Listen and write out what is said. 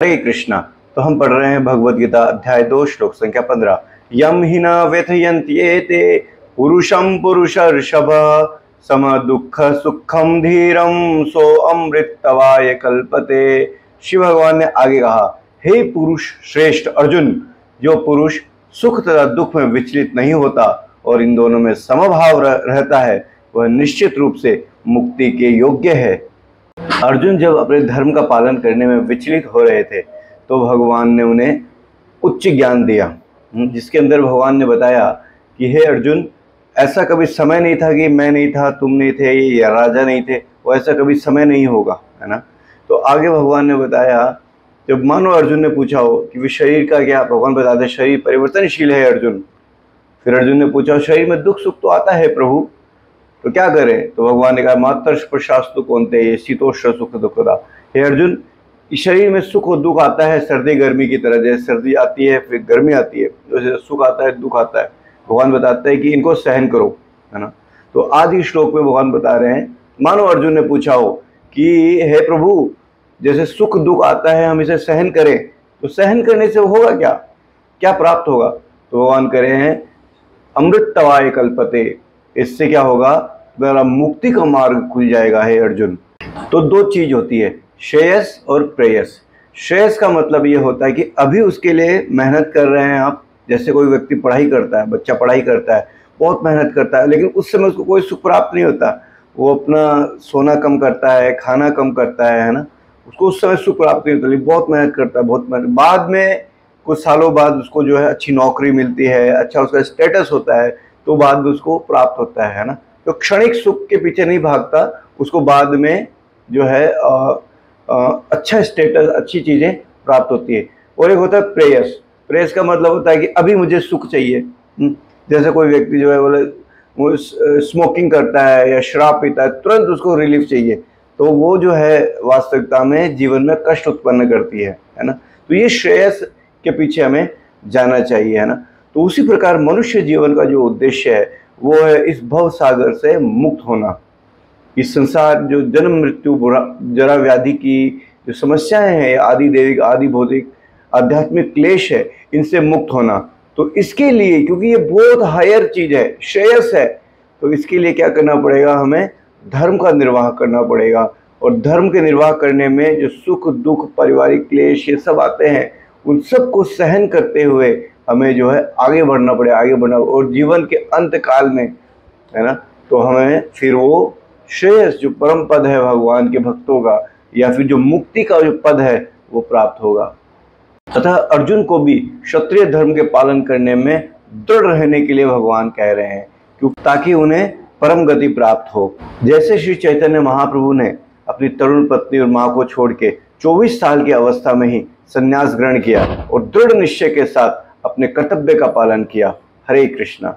हरे कृष्णा। तो हम पढ़ रहे हैं भगवद गीता अध्याय 2 श्लोक संख्या 15। यम हि न व्यथयन्त्येते पुरुषं पुरुषर्षभ सम दुःख सुखम धीरम सो अमृतवाय कल्पते। शिव भगवान ने आगे कहा, हे पुरुष श्रेष्ठ अर्जुन, जो पुरुष सुख तथा दुख में विचलित नहीं होता और इन दोनों में समभाव रहता है, वह निश्चित रूप से मुक्ति के योग्य है। अर्जुन जब अपने धर्म का पालन करने में विचलित हो रहे थे तो भगवान ने उन्हें उच्च ज्ञान दिया, जिसके अंदर भगवान ने बताया कि हे अर्जुन, ऐसा कभी समय नहीं था कि मैं नहीं था, तुम नहीं थे या राजा नहीं थे, वो ऐसा कभी समय नहीं होगा, है ना। तो आगे भगवान ने बताया, जब मानो अर्जुन ने पूछा हो कि वे शरीर का क्या, भगवान बताते शरीर परिवर्तनशील है अर्जुन। फिर अर्जुन ने पूछा, शरीर में दुख सुख तो आता है प्रभु, तो क्या करें? तो भगवान ने कहा, मातर प्रशास्तु कौनते ये शीतोष्ण सुख दुखदा। हे अर्जुन, इस शरीर में सुख और दुख आता है सर्दी गर्मी की तरह। जैसे सर्दी आती है फिर गर्मी आती है, जैसे सुख आता है दुख आता है। भगवान बताते हैं कि इनको सहन करो, है ना। तो आज ही श्लोक में भगवान बता रहे हैं, मानो अर्जुन ने पूछा हो कि हे प्रभु, जैसे सुख दुख आता है हम इसे सहन करें, तो सहन करने से होगा क्या, क्या प्राप्त होगा? तो भगवान कह रहे हैं, अमृतवाय कल्पते, इससे क्या होगा, मेरा मुक्ति का मार्ग खुल जाएगा। हे अर्जुन, तो दो चीज होती है, श्रेयस और प्रेयस। श्रेयस का मतलब ये होता है कि अभी उसके लिए मेहनत कर रहे हैं आप। जैसे कोई व्यक्ति पढ़ाई करता है, बच्चा पढ़ाई करता है, बहुत मेहनत करता है, लेकिन उस समय उसको कोई सुख प्राप्त नहीं होता। वो अपना सोना कम करता है, खाना कम करता है ना, उसको उस समय सुख प्राप्त नहीं होता, लेकिन बहुत मेहनत करता है, बहुत मेहनत। बाद में कुछ सालों बाद उसको जो है अच्छी नौकरी मिलती है, अच्छा उसका स्टेटस होता है, तो बाद में उसको प्राप्त होता है ना। तो क्षणिक सुख के पीछे नहीं भागता, उसको बाद में जो है अच्छा स्टेटस, अच्छी चीज़ें प्राप्त होती है। और एक होता है प्रेयस। प्रेयस का मतलब होता है कि अभी मुझे सुख चाहिए। जैसे कोई व्यक्ति जो है बोले वो स्मोकिंग करता है या शराब पीता है, तुरंत उसको रिलीफ चाहिए, तो वो जो है वास्तविकता में जीवन में कष्ट उत्पन्न करती है ना। तो ये श्रेयस के पीछे हमें जाना चाहिए, है ना। तो उसी प्रकार मनुष्य जीवन का जो उद्देश्य है वो है इस भव सागर से मुक्त होना। इस संसार जो जन्म मृत्यु जरा व्याधि की जो समस्याएं हैं, आदि दैविक आदि भौतिक आध्यात्मिक क्लेश है, इनसे मुक्त होना। तो इसके लिए, क्योंकि ये बहुत हायर चीज है, श्रेयस है, तो इसके लिए क्या करना पड़ेगा, हमें धर्म का निर्वाह करना पड़ेगा। और धर्म के निर्वाह करने में जो सुख दुख पारिवारिक क्लेश ये सब आते हैं, उन सब को सहन करते हुए हमें जो है आगे बढ़ना पड़े, आगे बढ़ना। और जीवन के अंत काल में, है ना, तो हमें फिर वो श्रेयस जो परम पद है भगवान के भक्तों का, या फिर जो मुक्ति का जो पद है वो प्राप्त होगा। तथा अर्जुन को भी क्षत्रिय धर्म के पालन करने में दृढ़ रहने के लिए भगवान कह रहे हैं, क्योंकि ताकि उन्हें परम गति प्राप्त हो। जैसे श्री चैतन्य महाप्रभु ने अपनी तरुण पत्नी और माँ को छोड़ के 24 साल की अवस्था में ही संन्यास ग्रहण किया और दृढ़ निश्चय के साथ अपने कर्तव्य का पालन किया। हरे कृष्णा।